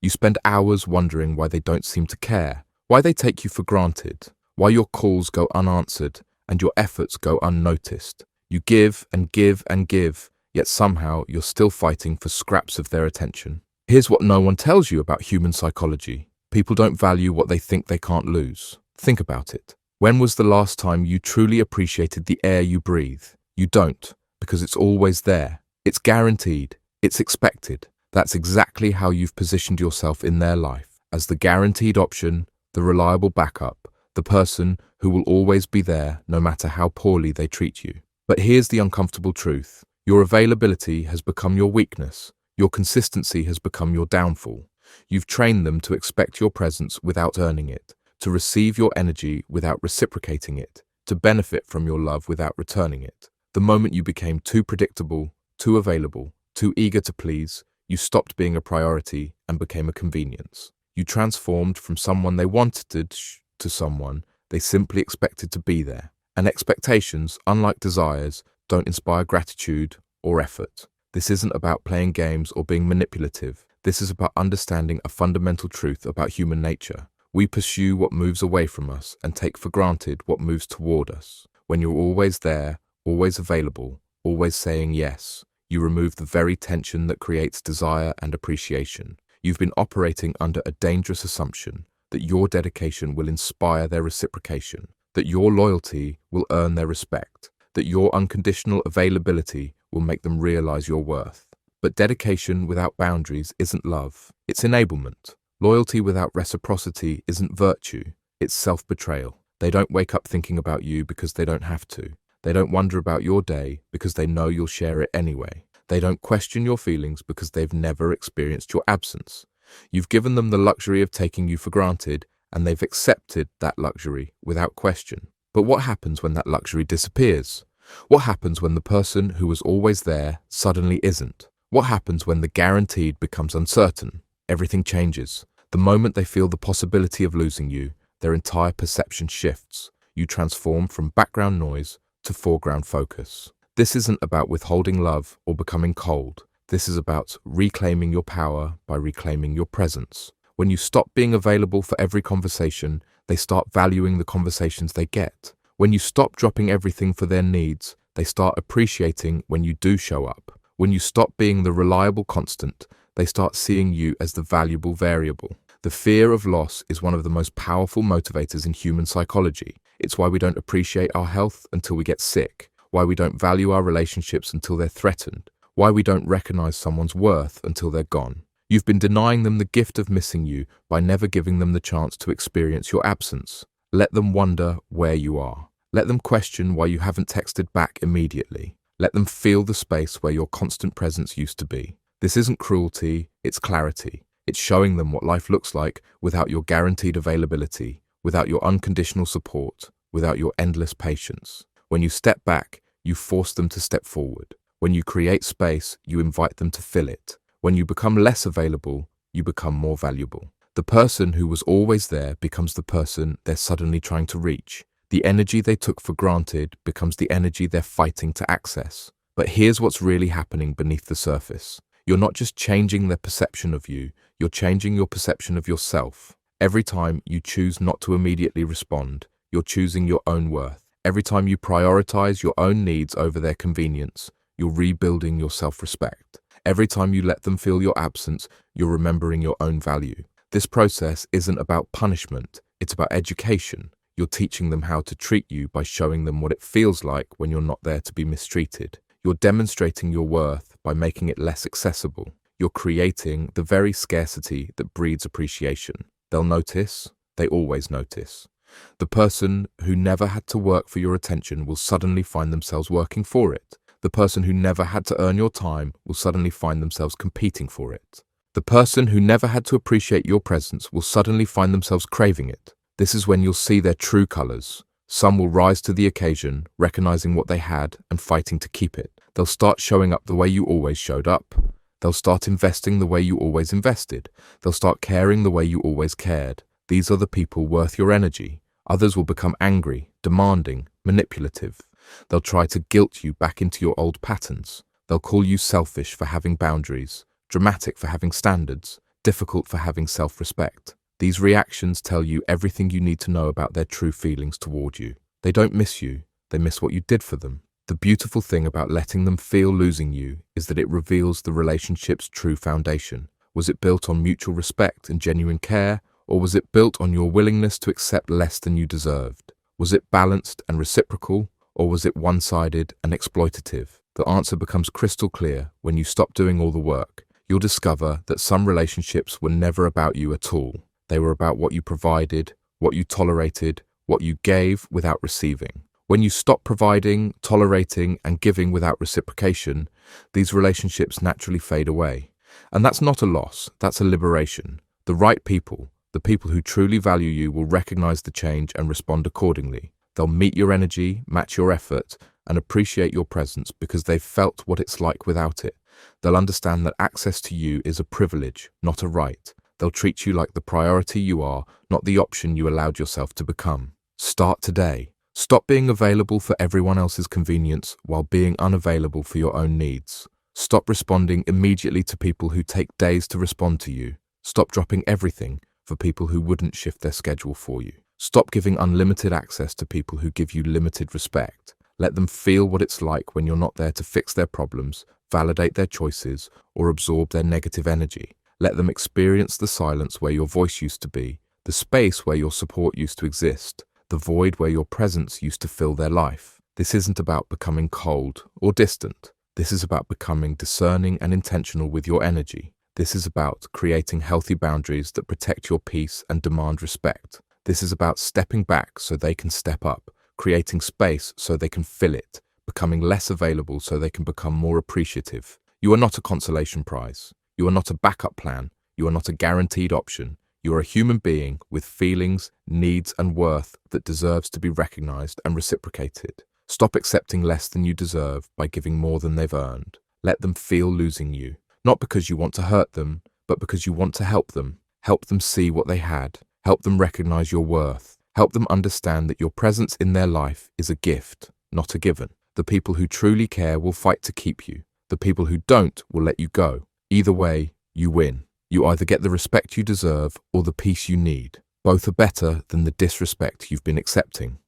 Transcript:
You spend hours wondering why they don't seem to care, why they take you for granted, why your calls go unanswered and your efforts go unnoticed. You give and give and give, yet somehow you're still fighting for scraps of their attention. Here's what no one tells you about human psychology. People don't value what they think they can't lose. Think about it. When was the last time you truly appreciated the air you breathe? You don't, because it's always there. It's guaranteed. It's expected. That's exactly how you've positioned yourself in their life, as the guaranteed option, the reliable backup, the person who will always be there no matter how poorly they treat you. But here's the uncomfortable truth. Your availability has become your weakness. Your consistency has become your downfall. You've trained them to expect your presence without earning it, to receive your energy without reciprocating it, to benefit from your love without returning it. The moment you became too predictable, too available, too eager to please, you stopped being a priority and became a convenience. You transformed from someone they wanted to someone they simply expected to be there. And expectations, unlike desires, don't inspire gratitude or effort. This isn't about playing games or being manipulative. This is about understanding a fundamental truth about human nature. We pursue what moves away from us and take for granted what moves toward us. When you're always there, always available, always saying yes, you remove the very tension that creates desire and appreciation. You've been operating under a dangerous assumption that your dedication will inspire their reciprocation, that your loyalty will earn their respect, that your unconditional availability will make them realize your worth. But dedication without boundaries isn't love, it's enablement. Loyalty without reciprocity isn't virtue, it's self-betrayal. They don't wake up thinking about you because they don't have to. They don't wonder about your day because they know you'll share it anyway. They don't question your feelings because they've never experienced your absence. You've given them the luxury of taking you for granted, and they've accepted that luxury without question. But what happens when that luxury disappears? What happens when the person who was always there suddenly isn't? What happens when the guaranteed becomes uncertain? Everything changes. The moment they feel the possibility of losing you, their entire perception shifts. You transform from background noise to foreground focus. This isn't about withholding love or becoming cold. This is about reclaiming your power by reclaiming your presence. When you stop being available for every conversation, they start valuing the conversations they get. When you stop dropping everything for their needs, they start appreciating when you do show up. When you stop being the reliable constant, they start seeing you as the valuable variable. The fear of loss is one of the most powerful motivators in human psychology. It's why we don't appreciate our health until we get sick, why we don't value our relationships until they're threatened, why we don't recognize someone's worth until they're gone. You've been denying them the gift of missing you by never giving them the chance to experience your absence. Let them wonder where you are. Let them question why you haven't texted back immediately. Let them feel the space where your constant presence used to be. This isn't cruelty, it's clarity. It's showing them what life looks like without your guaranteed availability, without your unconditional support, without your endless patience. When you step back, you force them to step forward. When you create space, you invite them to fill it. When you become less available, you become more valuable. The person who was always there becomes the person they're suddenly trying to reach. The energy they took for granted becomes the energy they're fighting to access. But here's what's really happening beneath the surface. You're not just changing their perception of you, you're changing your perception of yourself. Every time you choose not to immediately respond, you're choosing your own worth. Every time you prioritize your own needs over their convenience, you're rebuilding your self-respect. Every time you let them feel your absence, you're remembering your own value. This process isn't about punishment, it's about education. You're teaching them how to treat you by showing them what it feels like when you're not there to be mistreated. You're demonstrating your worth by making it less accessible. You're creating the very scarcity that breeds appreciation. They'll notice, they always notice. The person who never had to work for your attention will suddenly find themselves working for it. The person who never had to earn your time will suddenly find themselves competing for it. The person who never had to appreciate your presence will suddenly find themselves craving it. This is when you'll see their true colors. Some will rise to the occasion, recognizing what they had and fighting to keep it. They'll start showing up the way you always showed up. They'll start investing the way you always invested. They'll start caring the way you always cared. These are the people worth your energy. Others will become angry, demanding, manipulative. They'll try to guilt you back into your old patterns. They'll call you selfish for having boundaries, dramatic for having standards, difficult for having self-respect. These reactions tell you everything you need to know about their true feelings toward you. They don't miss you, they miss what you did for them. The beautiful thing about letting them feel losing you is that it reveals the relationship's true foundation. Was it built on mutual respect and genuine care, or was it built on your willingness to accept less than you deserved? Was it balanced and reciprocal, or was it one-sided and exploitative? The answer becomes crystal clear when you stop doing all the work. You'll discover that some relationships were never about you at all. They were about what you provided, what you tolerated, what you gave without receiving. When you stop providing, tolerating, and giving without reciprocation, these relationships naturally fade away. And that's not a loss, that's a liberation. The right people, the people who truly value you, will recognize the change and respond accordingly. They'll meet your energy, match your effort, and appreciate your presence because they've felt what it's like without it. They'll understand that access to you is a privilege, not a right. They'll treat you like the priority you are, not the option you allowed yourself to become. Start today. Stop being available for everyone else's convenience while being unavailable for your own needs. Stop responding immediately to people who take days to respond to you. Stop dropping everything for people who wouldn't shift their schedule for you. Stop giving unlimited access to people who give you limited respect. Let them feel what it's like when you're not there to fix their problems, validate their choices, or absorb their negative energy. Let them experience the silence where your voice used to be, the space where your support used to exist, the void where your presence used to fill their life. This isn't about becoming cold or distant. This is about becoming discerning and intentional with your energy. This is about creating healthy boundaries that protect your peace and demand respect. This is about stepping back so they can step up, creating space so they can fill it, becoming less available so they can become more appreciative. You are not a consolation prize. You are not a backup plan. You are not a guaranteed option. You are a human being with feelings, needs, and worth that deserves to be recognized and reciprocated. Stop accepting less than you deserve by giving more than they've earned. Let them feel losing you, not because you want to hurt them, but because you want to help them. Help them see what they had. Help them recognize your worth. Help them understand that your presence in their life is a gift, not a given. The people who truly care will fight to keep you. The people who don't will let you go. Either way, you win. You either get the respect you deserve or the peace you need. Both are better than the disrespect you've been accepting.